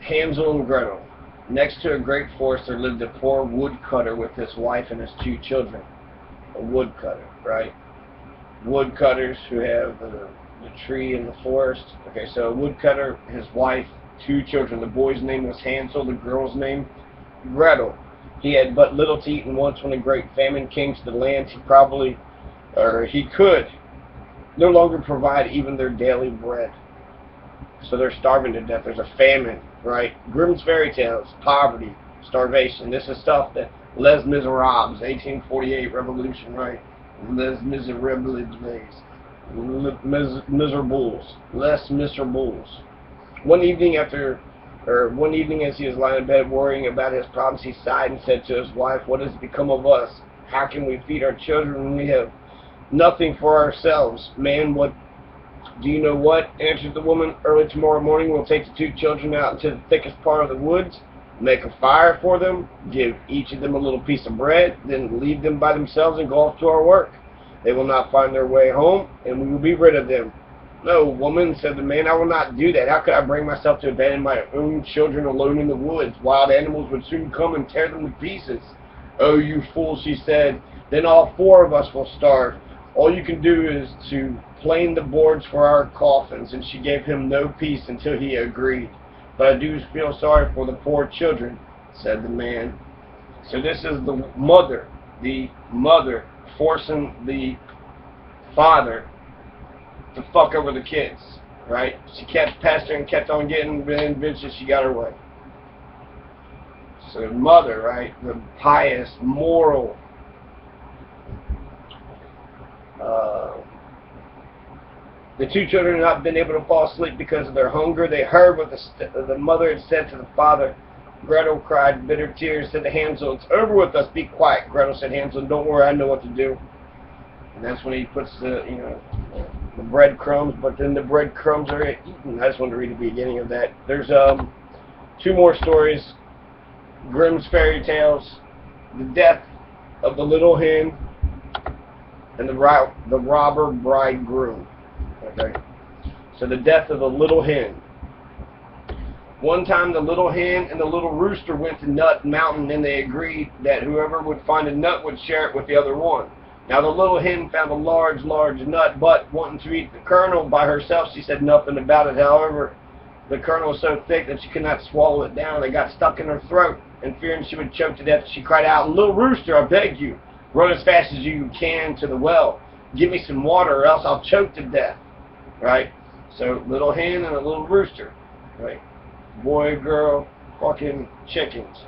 Hansel and Gretel. Next to a great forest there lived a poor woodcutter with his wife and his 2 children. A woodcutter, right? Woodcutters who have the tree in the forest. Okay, so a woodcutter, his wife, 2 children. The boy's name was Hansel, the girl's name Gretel. He had but little to eat, and once when a great famine came to the land, he could no longer provide even their daily bread. So they're starving to death. There's a famine, right? Grimm's fairy tales, poverty, starvation. This is stuff that Les Miserables, 1848 revolution, right? Les Miserables, miserables, Les Miserables. One evening as he was lying in bed worrying about his problems, he sighed and said to his wife, "What has become of us? How can we feed our children when we have nothing for ourselves? Man, what do you know what?" answered the woman. "Early tomorrow morning we'll take the 2 children out into the thickest part of the woods, make a fire for them, give each of them a little piece of bread, then leave them by themselves and go off to our work. They will not find their way home, and we will be rid of them." "No, woman," said the man, "I will not do that. How could I bring myself to abandon my own children alone in the woods? Wild animals would soon come and tear them to pieces." "Oh, you fool," she said, "then all 4 of us will starve. All you can do is to plane the boards for our coffins." And she gave him no peace until he agreed. "But I do feel sorry for the poor children," said the man. So this is the mother forcing the father to fuck over the kids, right? She kept pestering, kept on getting, and eventually she got her way. So mother, right, the pious, moral, the 2 children had not been able to fall asleep because of their hunger. They heard what the mother had said to the father. Gretel cried bitter tears, said to Hansel, "It's over with us, be quiet." Gretel said, "Hansel, don't worry, I know what to do." And that's when he puts the breadcrumbs, but then the breadcrumbs are eaten. I just wanted to read the beginning of that. There's 2 more stories. Grimm's fairy tales, the death of the little hen, and the robber bridegroom. Okay, so the death of the little hen. One time the little hen and the little rooster went to Nut Mountain, and they agreed that whoever would find a nut would share it with the other one. Now the little hen found a large nut, but wanting to eat the kernel by herself, she said nothing about it. However, the kernel was so thick that she could not swallow it down. It got stuck in her throat, and fearing she would choke to death, she cried out, "Little rooster, I beg you, run as fast as you can to the well. Give me some water or else I'll choke to death." Right? So little hen and a little rooster. Right? Boy, girl, fucking chickens.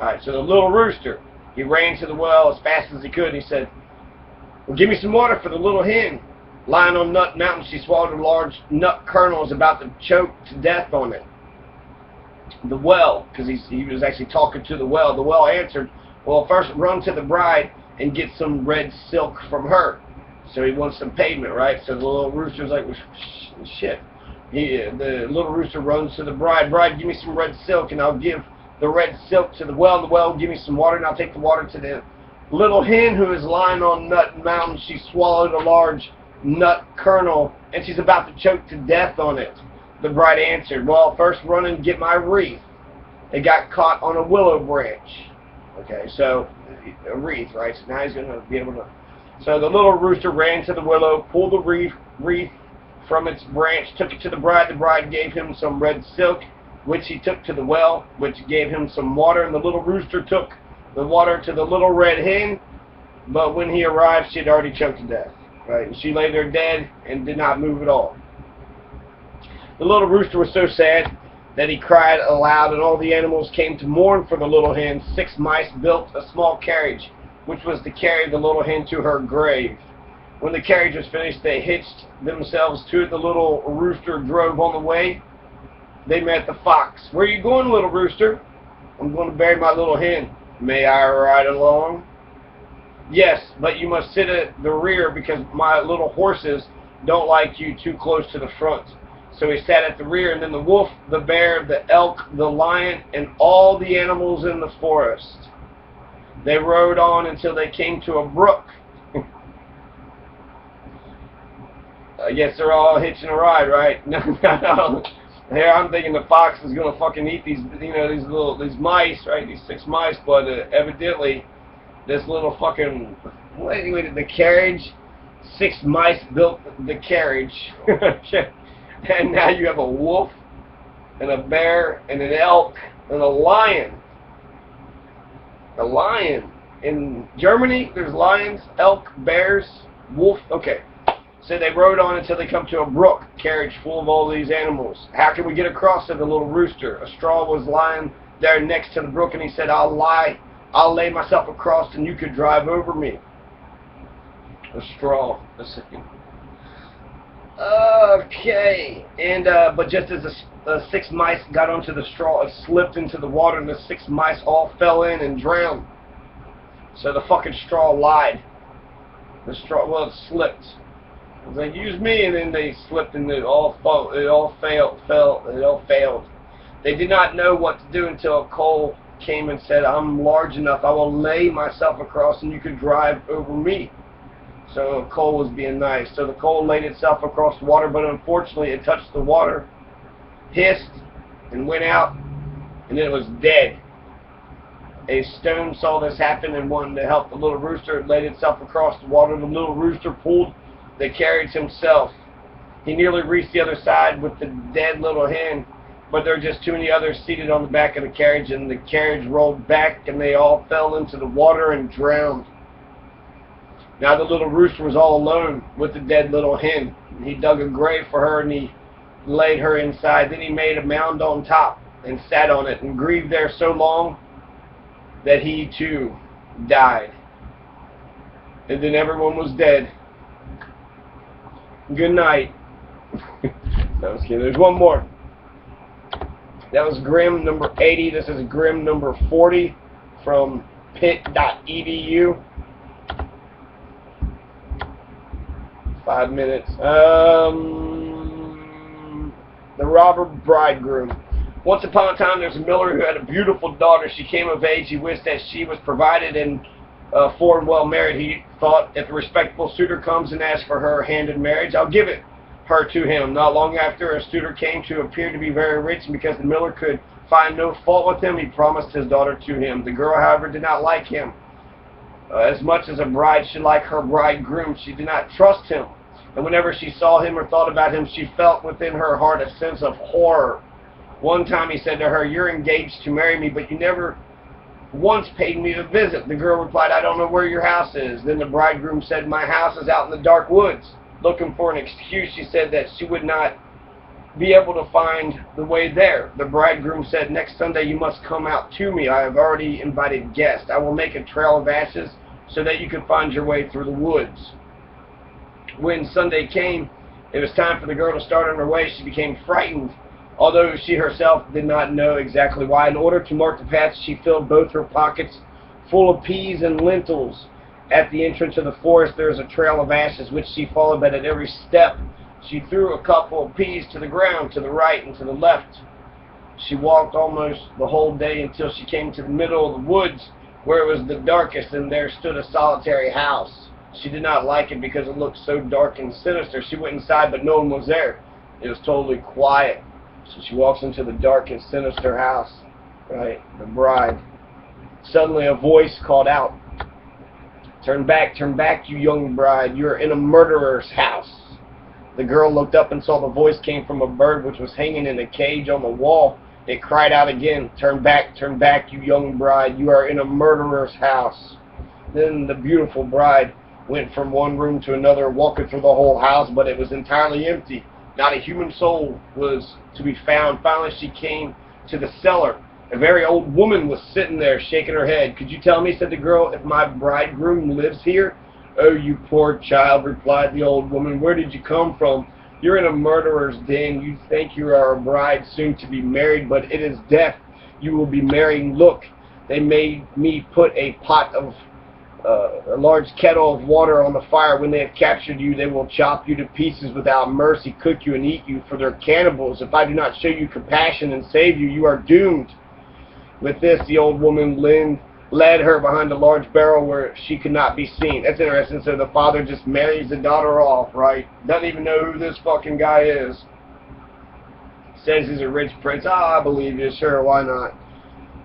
Alright, so the little rooster, he ran to the well as fast as he could, and he said, "Well, give me some water for the little hen." Lying on Nut Mountain, she swallowed a large nut kernel, was about to choke to death on it. The well, because he was actually talking to the well answered, "Well, first run to the bride and get some red silk from her." So he wants some payment, right? So the little rooster's like, "Well, shit." The little rooster runs to the bride. "Bride, give me some red silk, and I'll give the red silk to the well. And the well, give me some water, and I'll take the water to the little hen who is lying on Nut Mountain." She swallowed a large nut kernel, and she's about to choke to death on it. The bride answered, "Well, first run and get my wreath." It got caught on a willow branch. Okay, so a wreath, right? So now he's going to be able to... So the little rooster ran to the willow, pulled the wreath from its branch, took it to the bride. The bride gave him some red silk, which he took to the well, which gave him some water. And the little rooster took the water to the little red hen, but when he arrived, she had already choked to death. Right? And she lay there dead and did not move at all. The little rooster was so sad that he cried aloud, and all the animals came to mourn for the little hen. 6 mice built a small carriage, which was to carry the little hen to her grave. When the carriage was finished, they hitched themselves to it. The little rooster drove on the way. They met the fox. "Where are you going, little rooster?" "I'm going to bury my little hen." "May I ride along?" "Yes, but you must sit at the rear because my little horses don't like you too close to the front." So he sat at the rear, and then the wolf, the bear, the elk, the lion, and all the animals in the forest. They rode on until they came to a brook. I guess they're all hitching a ride, right? No. Here I'm thinking the fox is gonna fucking eat these, you know, these mice, right? These 6 mice, but evidently this little fucking, wait, the carriage, 6 mice built the carriage, and now you have a wolf and a bear and an elk and a lion. A lion. In Germany, there's lions, elk, bears, wolf. Okay. So they rode on until they come to a brook, carriage full of all these animals. How can we get across? Said the little rooster. A straw was lying there next to the brook, and he said, I'll lay myself across and you could drive over me. A straw. A second. Okay. And, but just as the 6 mice got onto the straw, it slipped into the water, and the 6 mice all fell in and drowned. So the fucking straw lied. The straw, well, it slipped. It was like, use me, and then they slipped, and it all failed. They did not know what to do until a coal came and said, I'm large enough, I will lay myself across, and you could drive over me. So a coal was being nice. So the coal laid itself across the water, but unfortunately it touched the water, hissed, and went out, and then it was dead. A stone saw this happen and wanted to help the little rooster. It laid itself across the water. The little rooster pulled the carriage himself. He nearly reached the other side with the dead little hen, but there were just too many others seated on the back of the carriage, and the carriage rolled back, and they all fell into the water and drowned. Now the little rooster was all alone with the dead little hen. He dug a grave for her, and he laid her inside. Then he made a mound on top and sat on it and grieved there so long that he too died. And then everyone was dead. Good night. No, I was kidding. There's one more. That was Grimm number 80. This is Grimm number 40 from pit.edu. 5 minutes. The robber bridegroom. Once upon a time, there's a miller who had a beautiful daughter. She came of age. He wished that she was provided and for and well married. He thought, if a respectable suitor comes and asks for her hand in marriage, I'll give her to him. Not long after, a suitor came to appear to be very rich, and because the miller could find no fault with him, he promised his daughter to him. The girl, however, did not like him. As much as a bride should like her bridegroom, she did not trust him. And whenever she saw him or thought about him, she felt within her heart a sense of horror. One time he said to her, you're engaged to marry me, but you never once paid me a visit. The girl replied, I don't know where your house is. Then the bridegroom said, my house is out in the dark woods. Looking for an excuse, she said that she would not be able to find the way there. The bridegroom said, next Sunday you must come out to me. I have already invited guests. I will make a trail of ashes so that you can find your way through the woods. When Sunday came, it was time for the girl to start on her way. She became frightened, although she herself did not know exactly why. In order to mark the path, she filled both her pockets full of peas and lentils. At the entrance of the forest, there is a trail of ashes, which she followed, but at every step, she threw a couple of peas to the ground, to the right and to the left. She walked almost the whole day until she came to the middle of the woods, where it was the darkest, and there stood a solitary house. She did not like it because it looked so dark and sinister. She went inside, but no one was there. It was totally quiet. So she walks into the dark and sinister house, right? The bride. Suddenly a voice called out, turn back, you young bride. You are in a murderer's house. The girl looked up and saw the voice came from a bird which was hanging in a cage on the wall. It cried out again, turn back, you young bride. You are in a murderer's house. Then the beautiful bride went from one room to another, walking through the whole house, but it was entirely empty. Not a human soul was to be found. Finally, she came to the cellar. A very old woman was sitting there, shaking her head. Could you tell me, said the girl, if my bridegroom lives here? Oh, you poor child, replied the old woman. Where did you come from? You're in a murderer's den. You think you are a bride soon to be married, but it is death you will be marrying. Look, they made me put a large kettle of water on the fire. When they have captured you, they will chop you to pieces without mercy, cook you and eat you, for they're cannibals. If I do not show you compassion and save you, you are doomed. With this, the old woman led her behind a large barrel where she could not be seen. That's interesting. So the father just marries the daughter off, right? Doesn't even know who this fucking guy is. Says he's a rich prince. Oh, I believe you. Sure, why not?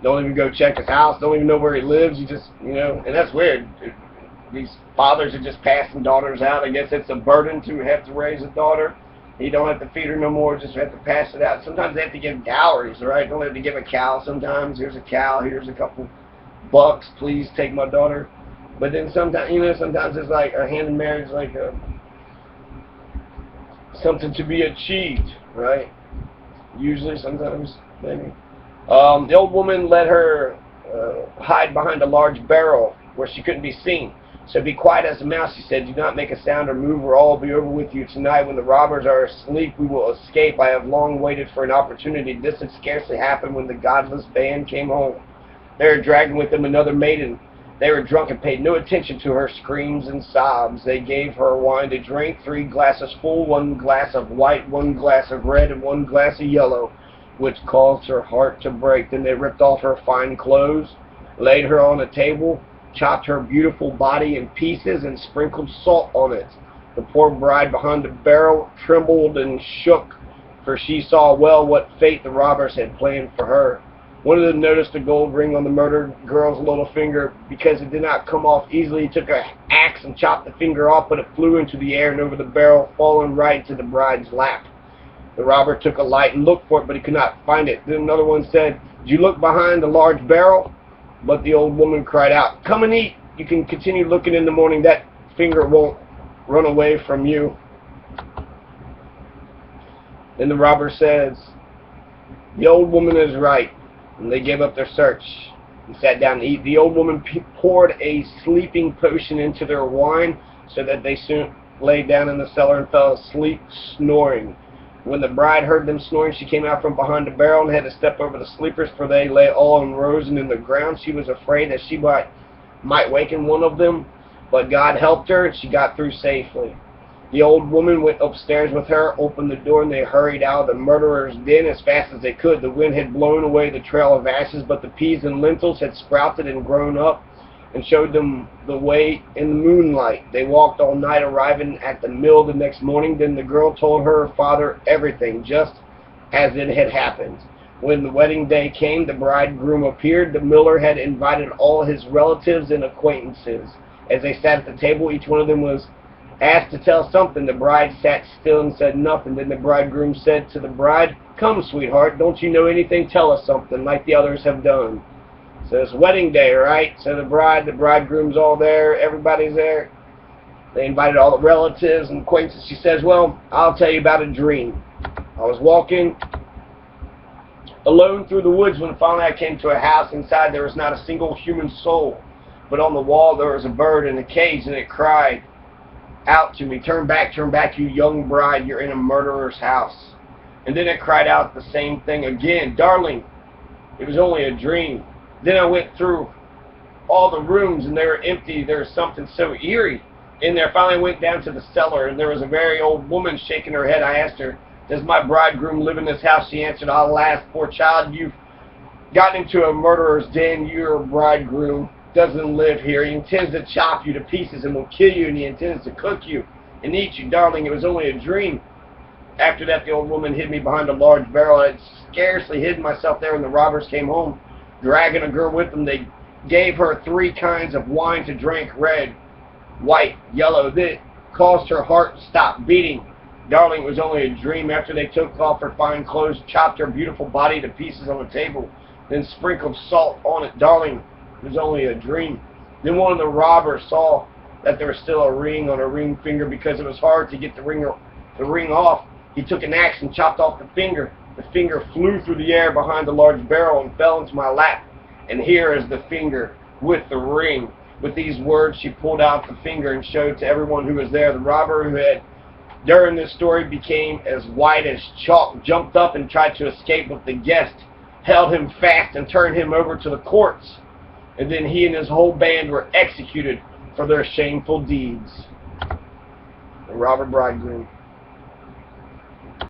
Don't even go check his house. Don't even know where he lives. You just, you know, and that's weird. These fathers are just passing daughters out. I guess it's a burden to have to raise a daughter. You don't have to feed her no more. Just have to pass it out. Sometimes they have to give dowries, right? Don't have to give a cow sometimes. Here's a cow. Here's a couple bucks. Please take my daughter. But then sometimes, you know, sometimes it's like a hand in marriage, like something to be achieved, right? Usually, sometimes, maybe. The old woman let her hide behind a large barrel where she couldn't be seen. So be quiet as a mouse, she said. Do not make a sound or move, or all will be over with you tonight. When the robbers are asleep, we will escape. I have long waited for an opportunity. This had scarcely happened when the godless band came home. They were dragging with them another maiden. They were drunk and paid no attention to her screams and sobs. They gave her wine to drink, 3 glasses full, 1 glass of white, 1 glass of red, and 1 glass of yellow, which caused her heart to break. Then they ripped off her fine clothes, laid her on a table, chopped her beautiful body in pieces, and sprinkled salt on it. The poor bride behind the barrel trembled and shook, for she saw well what fate the robbers had planned for her. One of them noticed the gold ring on the murdered girl's little finger. Because it did not come off easily, he took an axe and chopped the finger off, but it flew into the air and over the barrel, falling right into the bride's lap. The robber took a light and looked for it, but he could not find it. Then another one said, "Did you look behind the large barrel?" But the old woman cried out, "Come and eat. You can continue looking in the morning. That finger won't run away from you." Then the robber says, "The old woman is right." And they gave up their search and sat down to eat. The old woman poured a sleeping potion into their wine, so that they soon lay down in the cellar and fell asleep, snoring. When the bride heard them snoring, she came out from behind the barrel and had to step over the sleepers, for they lay all unrisen in the ground. She was afraid that she might waken one of them, but God helped her, and she got through safely. The old woman went upstairs with her, opened the door, and they hurried out of the murderer's den as fast as they could. The wind had blown away the trail of ashes, but the peas and lentils had sprouted and grown up and showed them the way in the moonlight. They walked all night, arriving at the mill the next morning. Then the girl told her father everything, just as it had happened. When the wedding day came, the bridegroom appeared. The miller had invited all his relatives and acquaintances. As they sat at the table, each one of them was asked to tell something. The bride sat still and said nothing. Then the bridegroom said to the bride, "Come, sweetheart, don't you know anything? Tell us something, like the others have done." So it's wedding day, right? So the bridegroom's all there, everybody's there. They invited all the relatives and acquaintances. She says, "Well, I'll tell you about a dream. I was walking alone through the woods when finally I came to a house. Inside there was not a single human soul, but on the wall there was a bird in a cage, and it cried out to me, 'Turn back, you young bride, you're in a murderer's house.' And then it cried out the same thing again, 'Darling, it was only a dream.' Then I went through all the rooms, and they were empty. There was something so eerie in there. Finally I went down to the cellar, and there was a very old woman shaking her head. I asked her, 'Does my bridegroom live in this house?' She answered, 'Alas, poor child, you've gotten into a murderer's den. Your bridegroom doesn't live here. He intends to chop you to pieces and will kill you, and he intends to cook you and eat you. Darling, it was only a dream.' After that, the old woman hid me behind a large barrel. I had scarcely hidden myself there when the robbers came home, dragging a girl with them. They gave her 3 kinds of wine to drink, red, white, yellow. That caused her heart to stop beating. Darling, it was only a dream. After they took off her fine clothes, chopped her beautiful body to pieces on the table, then sprinkled salt on it. Darling, it was only a dream. Then one of the robbers saw that there was still a ring on her ring finger. Because it was hard to get the ring off, he took an axe and chopped off the finger. The finger flew through the air behind the large barrel and fell into my lap. And here is the finger with the ring." With these words, she pulled out the finger and showed to everyone who was there. The robber, who had during this story became as white as chalk, jumped up and tried to escape, but the guest held him fast and turned him over to the courts. And then he and his whole band were executed for their shameful deeds. The robber bridegroom.